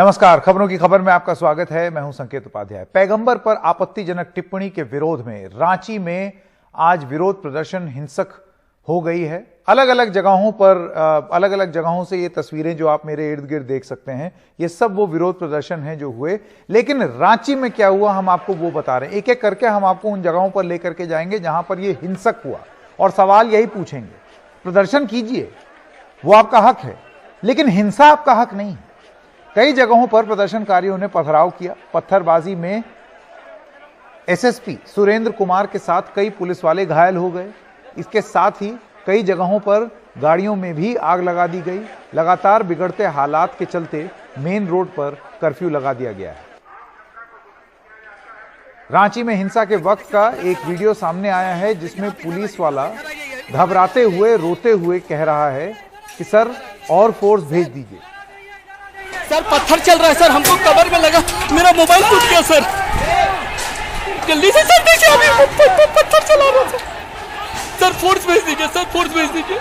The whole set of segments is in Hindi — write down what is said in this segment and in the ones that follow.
नमस्कार, खबरों की खबर में आपका स्वागत है। मैं हूं संकेत उपाध्याय। पैगंबर पर आपत्तिजनक टिप्पणी के विरोध में रांची में आज विरोध प्रदर्शन हिंसक हो गई है। अलग अलग जगहों से ये तस्वीरें जो आप मेरे इर्द गिर्द देख सकते हैं, ये सब वो विरोध प्रदर्शन हैं जो हुए। लेकिन रांची में क्या हुआ, हम आपको वो बता रहे हैं। एक एक करके हम आपको उन जगहों पर लेकर के जाएंगे जहां पर ये हिंसक हुआ और सवाल यही पूछेंगे। प्रदर्शन कीजिए, वो आपका हक है, लेकिन हिंसा आपका हक नहीं है। कई जगहों पर प्रदर्शनकारियों ने पथराव किया। पत्थरबाजी में एसएसपी सुरेंद्र कुमार के साथ कई पुलिस वाले घायल हो गए। इसके साथ ही कई जगहों पर गाड़ियों में भी आग लगा दी गई। लगातार बिगड़ते हालात के चलते मेन रोड पर कर्फ्यू लगा दिया गया है। रांची में हिंसा के वक्त का एक वीडियो सामने आया है जिसमें पुलिस वाला घबराते हुए रोते हुए कह रहा है कि सर और फोर्स भेज दीजिए। सर पत्थर चल रहा है सर, हमको कवर में लगा, मेरा मोबाइल टूट गया सर। जल्दी से सर देखिए, अभी पत्थर चला रहा था सर। फोर्स भेज दीजिए सर, फोर्स भेज दीजिए।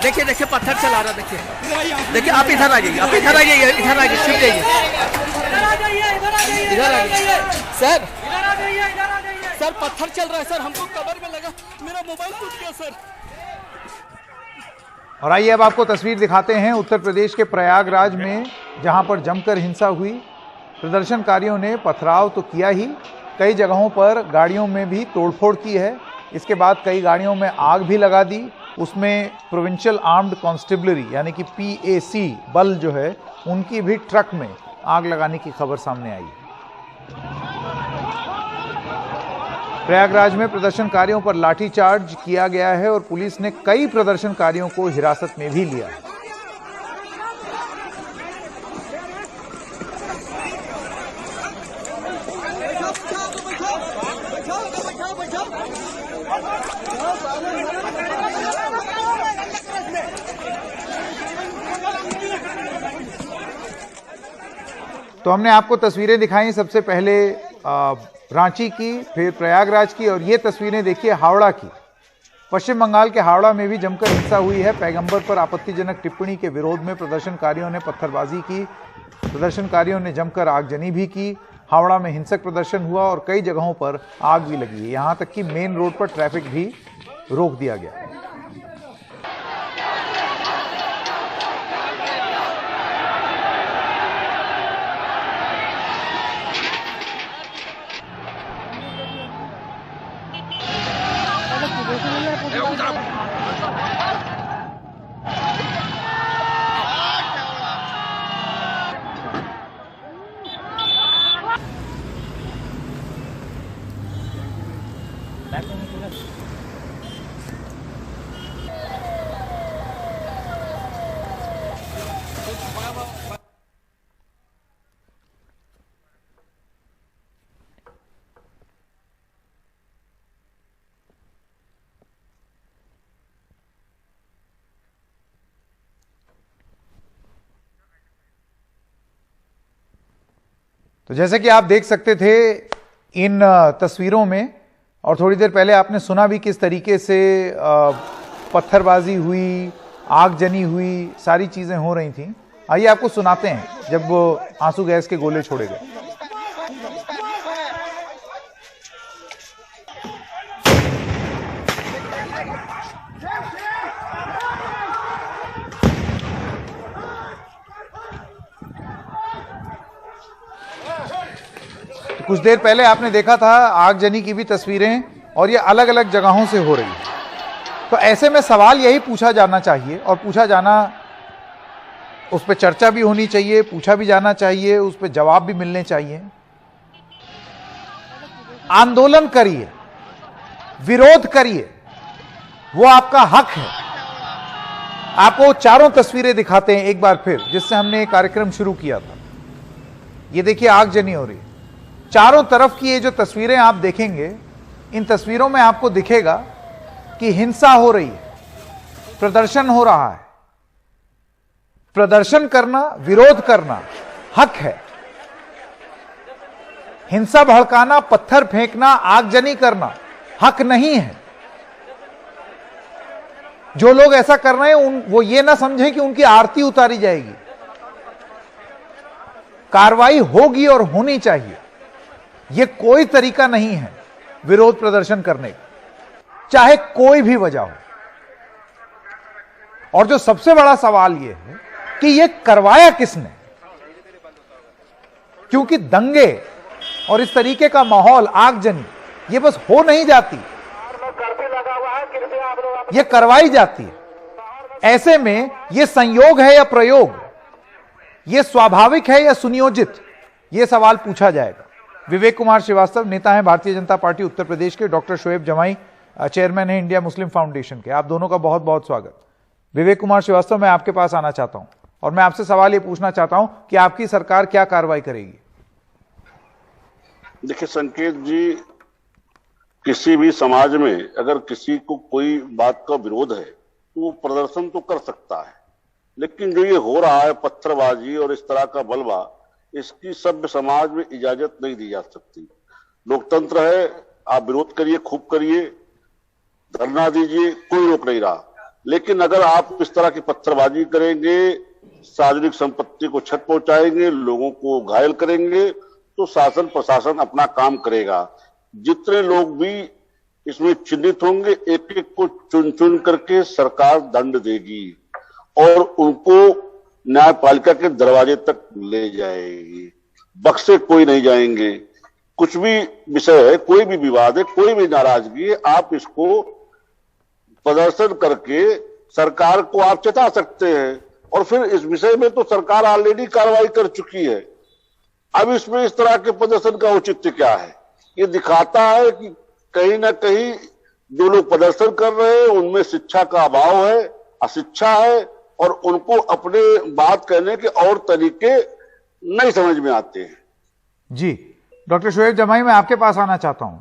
देखिए देखिए पत्थर चला रहा, देखिए आप इधर आ जाइए, आप इधर आ जाइए, इधर आ जाइए, छिप जाइए, इधर आ जाइए सर। सर पत्थर चल रहा है सर, हमको कवर में लगा, मेरा मोबाइल टूट गया सर। और आइए अब आपको तस्वीर दिखाते हैं उत्तर प्रदेश के प्रयागराज में, जहां पर जमकर हिंसा हुई। प्रदर्शनकारियों ने पथराव तो किया ही, कई जगहों पर गाड़ियों में भी तोड़फोड़ की है। इसके बाद कई गाड़ियों में आग भी लगा दी। उसमें प्रोविंशियल आर्म्ड कांस्टेबलरी यानी कि PAC बल जो है, उनकी भी ट्रक में आग लगाने की खबर सामने आई है। प्रयागराज में प्रदर्शनकारियों पर लाठीचार्ज किया गया है और पुलिस ने कई प्रदर्शनकारियों को हिरासत में भी लिया है। तो हमने आपको तस्वीरें दिखाई, सबसे पहले रांची की, फिर प्रयागराज की, और ये तस्वीरें देखिए हावड़ा की। पश्चिम बंगाल के हावड़ा में भी जमकर हिंसा हुई है। पैगंबर पर आपत्तिजनक टिप्पणी के विरोध में प्रदर्शनकारियों ने पत्थरबाजी की, प्रदर्शनकारियों ने जमकर आगजनी भी की। हावड़ा में हिंसक प्रदर्शन हुआ और कई जगहों पर आग भी लगी है। यहां तक कि मेन रोड पर ट्रैफिक भी रोक दिया गया। तो जैसे कि आप देख सकते थे इन तस्वीरों में, और थोड़ी देर पहले आपने सुना भी किस तरीके से पत्थरबाजी हुई, आगजनी हुई, सारी चीजें हो रही थी। आइए आपको सुनाते हैं जब वो आंसू गैस के गोले छोड़े गए। कुछ देर पहले आपने देखा था आगजनी की भी तस्वीरें, और ये अलग अलग जगहों से हो रही है। तो ऐसे में सवाल यही पूछा जाना चाहिए, और पूछा जाना, उस पर चर्चा भी होनी चाहिए, पूछा भी जाना चाहिए, उस पर जवाब भी मिलने चाहिए। आंदोलन करिए, विरोध करिए, वो आपका हक है। आपको चारों तस्वीरें दिखाते हैं एक बार फिर, जिससे हमने कार्यक्रम शुरू किया था। ये देखिए आगजनी हो रही है। चारों तरफ की ये जो तस्वीरें आप देखेंगे, इन तस्वीरों में आपको दिखेगा कि हिंसा हो रही है, प्रदर्शन हो रहा है। प्रदर्शन करना, विरोध करना हक है। हिंसा भड़काना, पत्थर फेंकना, आगजनी करना हक नहीं है। जो लोग ऐसा कर रहे हैं वो ये ना समझें कि उनकी आरती उतारी जाएगी। कार्रवाई होगी और होनी चाहिए। यह कोई तरीका नहीं है विरोध प्रदर्शन करने का, चाहे कोई भी वजह हो। और जो सबसे बड़ा सवाल यह है कि यह करवाया किसने, क्योंकि दंगे और इस तरीके का माहौल, आगजनी, यह बस हो नहीं जाती, यह करवाई जाती है। ऐसे में यह संयोग है या प्रयोग, यह स्वाभाविक है या सुनियोजित, यह सवाल पूछा जाएगा। विवेक कुमार श्रीवास्तव नेता हैं भारतीय जनता पार्टी उत्तर प्रदेश के, डॉक्टर शोएब जमाई चेयरमैन है इंडिया मुस्लिम फाउंडेशन के। आप दोनों का बहुत बहुत स्वागत। विवेक कुमार श्रीवास्तव, मैं आपके पास आना चाहता हूं और मैं आपसे सवाल यह पूछना चाहता हूं कि आपकी सरकार क्या कार्रवाई करेगी। देखिए संकेत जी, किसी भी समाज में अगर किसी को कोई बात का विरोध है तो वो प्रदर्शन तो कर सकता है, लेकिन जो ये हो रहा है पत्थरबाजी और इस तरह का बलवा, इसकी सभ्य समाज में इजाजत नहीं दी जा सकती। लोकतंत्र है, आप विरोध करिए, खूब करिए, धरना दीजिए, कोई रोक नहीं रहा। लेकिन अगर आप इस तरह की पत्थरबाजी करेंगे, सार्वजनिक संपत्ति को क्षति पहुंचाएंगे, लोगों को घायल करेंगे, तो शासन प्रशासन अपना काम करेगा। जितने लोग भी इसमें चिन्हित होंगे, एक एक को चुन चुन करके सरकार दंड देगी और उनको न्यायपालिका के दरवाजे तक ले जाएगी। बक्से कोई नहीं जाएंगे। कुछ भी विषय है, कोई भी विवाद है, कोई भी नाराजगी है, आप इसको प्रदर्शन करके सरकार को आप चेता सकते हैं। और फिर इस विषय में तो सरकार ऑलरेडी कार्रवाई कर चुकी है। अब इसमें इस तरह के प्रदर्शन का औचित्य क्या है? ये दिखाता है कि कहीं ना कहीं जो लोग प्रदर्शन कर रहे हैं उनमें शिक्षा का अभाव है, अशिक्षा है, और उनको अपने बात कहने के और तरीके नहीं समझ में आते हैं। जी डॉक्टर शोएब जमाई, मैं आपके पास आना चाहता हूं।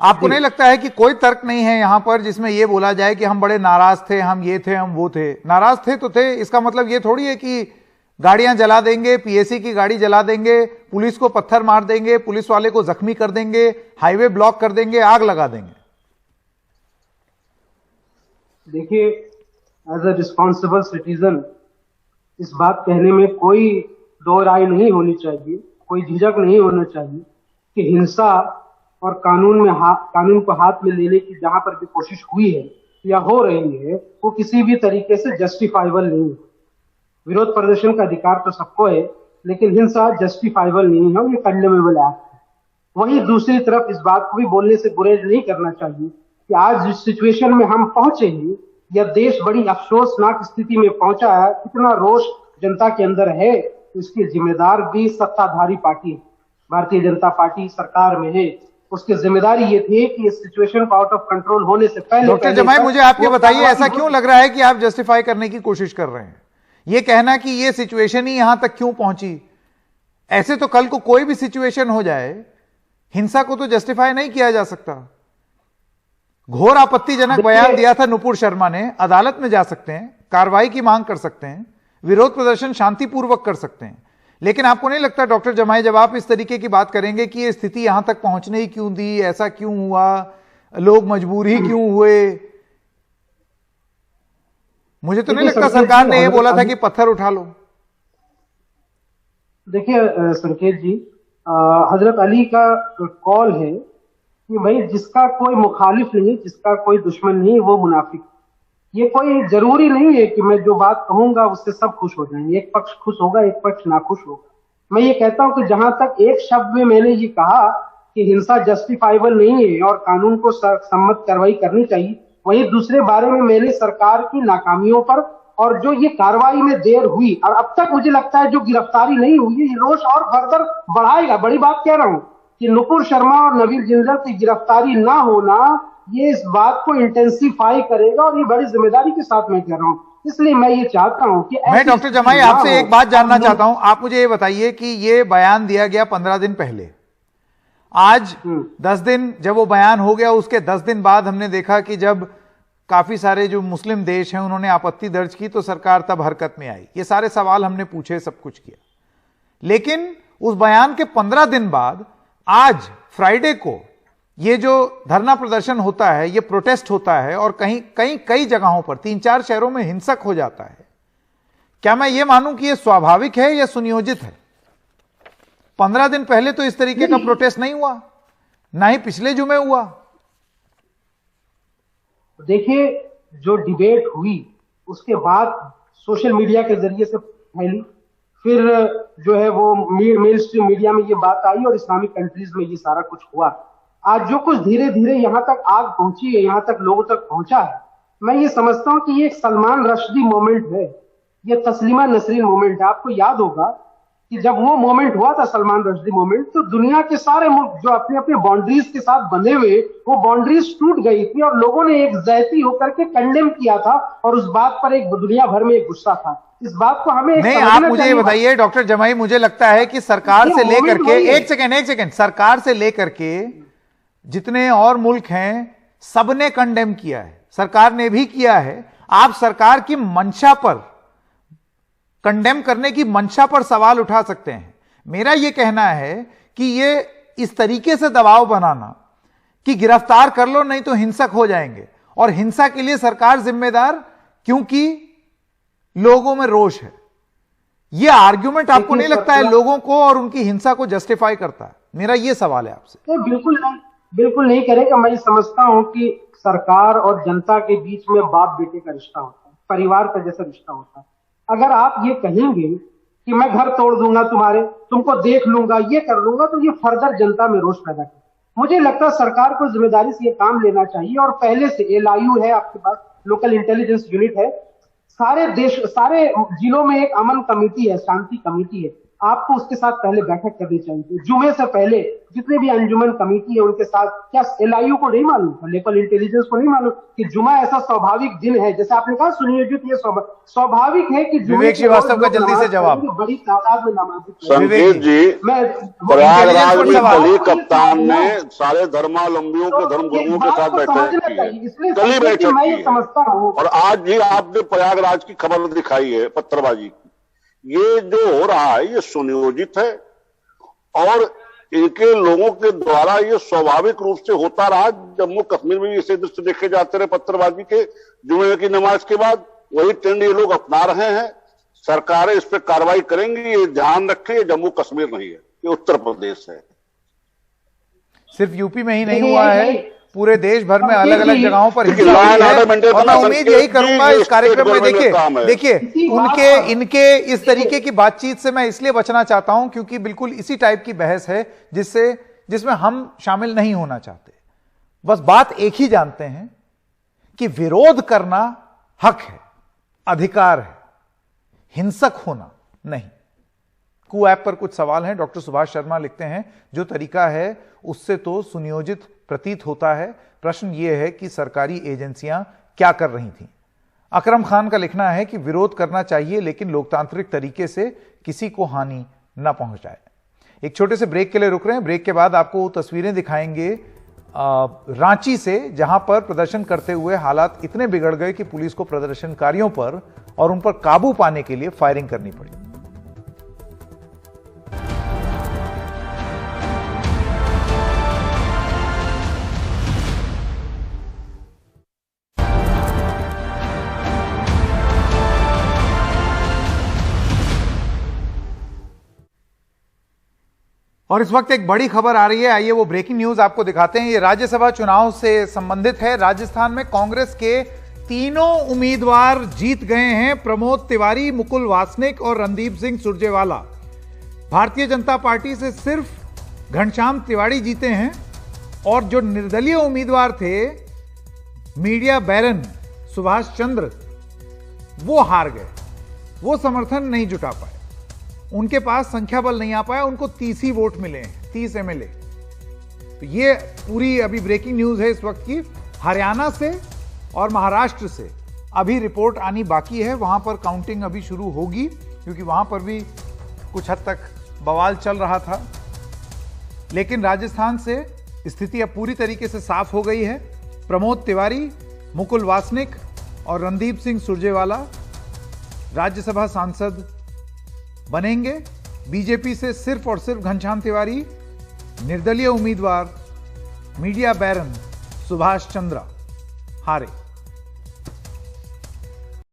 आपको नहीं लगता है कि कोई तर्क नहीं है यहां पर जिसमें यह बोला जाए कि हम बड़े नाराज थे, हम ये थे, हम वो थे? नाराज थे तो थे, इसका मतलब ये थोड़ी है कि गाड़ियां जला देंगे, पीएसी की गाड़ी जला देंगे, पुलिस को पत्थर मार देंगे, पुलिस वाले को जख्मी कर देंगे, हाईवे ब्लॉक कर देंगे, आग लगा देंगे। देखिए, एज अ रिस्पॉन्सिबल सिटीजन इस बात कहने में कोई दो राय नहीं होनी चाहिए, कोई झिझक नहीं होना चाहिए कि हिंसा और कानून को हाथ में लेने की जहां पर भी कोशिश हुई है या हो रही है वो किसी भी तरीके से जस्टिफाइबल नहीं है। विरोध प्रदर्शन का अधिकार तो सबको है, लेकिन हिंसा जस्टिफाइबल नहीं है, ये कंडेमेबल एक्ट है। वहीं दूसरी तरफ इस बात को भी बोलने से गुरेज नहीं करना चाहिए कि आज जिस सिचुएशन में हम पहुंचे हैं, यह देश बड़ी अफसोसनाक स्थिति में पहुंचा है, कितना रोष जनता के अंदर है, तो इसकी जिम्मेदार भी सत्ताधारी पार्टी है। भारतीय जनता पार्टी सरकार में है, उसकी जिम्मेदारी ये थी कि इस सिचुएशन को आउट ऑफ कंट्रोल होने से पहले। डॉक्टर जमाई, मुझे आप ये बताइए, ऐसा क्यों लग रहा है कि आप जस्टिफाई करने की कोशिश कर रहे हैं? ये कहना कि ये सिचुएशन ही यहां तक क्यों पहुंची? ऐसे तो कल को कोई भी सिचुएशन हो जाए, हिंसा को तो जस्टिफाई नहीं किया जा सकता। घोर आपत्तिजनक बयान दिया था नुपुर शर्मा ने, अदालत में जा सकते हैं, कार्रवाई की मांग कर सकते हैं, विरोध प्रदर्शन शांतिपूर्वक कर सकते हैं। लेकिन आपको नहीं लगता डॉक्टर जमाई, जब आप इस तरीके की बात करेंगे कि ये स्थिति यहां तक पहुंचने ही क्यों दी, ऐसा क्यों हुआ, लोग मजबूर ही क्यों हुए? मुझे तो नहीं लगता सरकार ने ये बोला था कि पत्थर उठा लो। देखिए संकेत जी, हजरत अली का कॉल है कि भाई जिसका कोई मुखालिफ नहीं, जिसका कोई दुश्मन नहीं, वो मुनाफिक। ये कोई जरूरी नहीं है कि मैं जो बात कहूंगा उससे सब खुश हो जाएंगे। एक पक्ष खुश होगा, एक पक्ष नाखुश होगा। मैं ये कहता हूं कि जहां तक एक शब्द में मैंने ये कहा कि हिंसा जस्टिफाइबल नहीं है और कानून को सम्मत कार्रवाई करनी चाहिए, वहीं दूसरे बारे में मैंने सरकार की नाकामियों पर और जो ये कार्रवाई में देर हुई और अब तक मुझे लगता है जो गिरफ्तारी नहीं हुई है, ये रोष और फर्दर बढ़ाएगा। बड़ी बात कह रहा हूं कि नुपुर शर्मा और नवीर जिंदल की गिरफ्तारी ना होना ये इस बात को इंटेंसिफाई करेगा, और ये बड़ी जिम्मेदारी के साथ मैं कह रहा हूं। इसलिए मैं ये चाहता हूं कि मैं डॉक्टर जमाई आपसे एक बात जानना चाहता हूं। आप मुझे ये बताइए कि ये बयान दिया गया 15 दिन पहले, आज 10 दिन जब वो बयान हो गया, उसके 10 दिन बाद हमने देखा कि जब काफी सारे जो मुस्लिम देश हैं उन्होंने आपत्ति दर्ज की तो सरकार तब हरकत में आई। ये सारे सवाल हमने पूछे, सब कुछ किया, लेकिन उस बयान के 15 दिन बाद आज फ्राइडे को ये जो धरना प्रदर्शन होता है, ये प्रोटेस्ट होता है और कई जगहों पर 3-4 शहरों में हिंसक हो जाता है। क्या मैं ये मानूं कि ये स्वाभाविक है या सुनियोजित है? 15 दिन पहले तो इस तरीके का प्रोटेस्ट नहीं हुआ, ना ही पिछले जुमे हुआ। देखिए, जो डिबेट हुई उसके बाद सोशल मीडिया के जरिए से फैली, फिर जो है वो मेन स्ट्रीम मीडिया में ये बात आई और इस्लामिक कंट्रीज में ये सारा कुछ हुआ। आज जो कुछ धीरे धीरे यहां तक आग पहुंची है, यहां तक लोगों तक पहुंचा है, मैं ये समझता हूं कि ये एक सलमान रश्दी मोमेंट है, ये तस्लीमा नसरीन मोमेंट है। आपको याद होगा कि जब वो मोमेंट हुआ था, सलमान रश्दी मोमेंट, तो दुनिया के सारे मुल्क जो अपने अपने बाउंड्रीज के साथ बंधे हुए, वो बाउंड्रीज टूट गई थी और लोगों ने एक जैती होकर के कंडेम किया था और उस बात पर एक दुनिया भर में एक गुस्सा था। इस बात को हमें नहीं, आप मुझे ये बताइए डॉक्टर जमाई, मुझे लगता है कि सरकार से लेकर के एक सेकंड, सरकार से लेकर के जितने और मुल्क हैं सबने कंडेम किया है, सरकार ने भी किया है। आप सरकार की मंशा पर, कंडेम करने की मंशा पर सवाल उठा सकते हैं। मेरा यह कहना है कि ये इस तरीके से दबाव बनाना कि गिरफ्तार कर लो नहीं तो हिंसक हो जाएंगे, और हिंसा के लिए सरकार जिम्मेदार क्योंकि लोगों में रोष है, यह आर्ग्यूमेंट आपको नहीं लगता है लोगों को और उनकी हिंसा को जस्टिफाई करता है? मेरा यह सवाल है आपसे। बिल्कुल नहीं करेगा। मैं समझता हूं कि सरकार और जनता के बीच में बाप बेटे का रिश्ता होता है, परिवार का जैसा रिश्ता होता है। अगर आप ये कहेंगे कि मैं घर तोड़ दूंगा तुम्हारे, तुमको देख लूंगा, ये कर लूंगा, तो ये फर्दर जनता में रोष पैदा करे। मुझे लगता है सरकार को जिम्मेदारी से ये काम लेना चाहिए और पहले से LIU है आपके पास, लोकल इंटेलिजेंस यूनिट है, सारे जिलों में एक अमन कमेटी है, शांति कमेटी है। आपको उसके साथ पहले बैठक करनी चाहिए जुमे से पहले। जितने भी अंजुमन कमेटी है उनके साथ, क्या LIU को नहीं मालूम, लोकल इंटेलिजेंस को नहीं मालूम कि जुमा ऐसा स्वाभाविक दिन है, जैसे आपने कहा सुनियोजित, ये स्वाभाविक है कि विवेक श्रीवास्तव का जल्दी से जवाब। बड़ी तादाद में नमाज संकेत जी, प्रयागराज में कली कप्तान ने सारे धर्मावलंबियों के धर्मगुरुओं के साथ बैठक की है, कली बैठक की है, समझता हूँ। और आज भी आपने प्रयागराज की खबर दिखाई है पत्थरबाजी की। ये जो हो रहा है ये सुनियोजित है और इनके लोगों के द्वारा ये स्वाभाविक रूप से होता रहा। जम्मू कश्मीर में भी ऐसे दृश्य देखे जाते रहे पत्थरबाजी के जुमे की नमाज के बाद, वही ट्रेंड ये लोग अपना रहे हैं। सरकारें इस पर कार्रवाई करेंगी, ये ध्यान रखें, ये जम्मू कश्मीर नहीं है, ये उत्तर प्रदेश है। सिर्फ यूपी में ही नहीं हुआ है, पूरे देश भर में अलग अलग जगहों पर हिंसा हुई है। और मैं उम्मीद यही करूंगा इस कार्यक्रम में, देखिए इनके इस तरीके की बातचीत से मैं इसलिए बचना चाहता हूं क्योंकि बिल्कुल इसी टाइप की बहस है जिसमें हम शामिल नहीं होना चाहते। बस बात एक ही जानते हैं कि विरोध करना हक है, अधिकार है, हिंसक होना नहीं। कू ऐप पर कुछ सवाल हैं। डॉक्टर सुभाष शर्मा लिखते हैं, जो तरीका है उससे तो सुनियोजित प्रतीत होता है। प्रश्न यह है कि सरकारी एजेंसियां क्या कर रही थीं। अकरम खान का लिखना है कि विरोध करना चाहिए लेकिन लोकतांत्रिक तरीके से, किसी को हानि न पहुंचाए। एक छोटे से ब्रेक के लिए रुक रहे हैं। ब्रेक के बाद आपको तस्वीरें दिखाएंगे रांची से, जहां पर प्रदर्शन करते हुए हालात इतने बिगड़ गए कि पुलिस को प्रदर्शनकारियों पर और उन पर काबू पाने के लिए फायरिंग करनी पड़ी। और इस वक्त एक बड़ी खबर आ रही है, आइए वो ब्रेकिंग न्यूज आपको दिखाते हैं। ये राज्यसभा चुनाव से संबंधित है। राजस्थान में कांग्रेस के तीनों उम्मीदवार जीत गए हैं, प्रमोद तिवारी, मुकुल वासनिक और रणदीप सिंह सुरजेवाला। भारतीय जनता पार्टी से सिर्फ घनश्याम तिवारी जीते हैं और जो निर्दलीय उम्मीदवार थे, मीडिया बैरन सुभाष चंद्र, वो हार गए, वो समर्थन नहीं जुटा पाए, उनके पास संख्या बल नहीं आ पाया, उनको 30 ही वोट मिले हैं, 30 MLA। तो ये पूरी अभी ब्रेकिंग न्यूज है इस वक्त की। हरियाणा से और महाराष्ट्र से अभी रिपोर्ट आनी बाकी है, वहां पर काउंटिंग अभी शुरू होगी क्योंकि वहां पर भी कुछ हद तक बवाल चल रहा था। लेकिन राजस्थान से स्थिति अब पूरी तरीके से साफ हो गई है। प्रमोद तिवारी, मुकुल वासनिक और रणदीप सिंह सुरजेवाला राज्यसभा सांसद बनेंगे। बीजेपी से सिर्फ और सिर्फ घनश्याम तिवारी, निर्दलीय उम्मीदवार मीडिया बैरन सुभाष चंद्र हारे।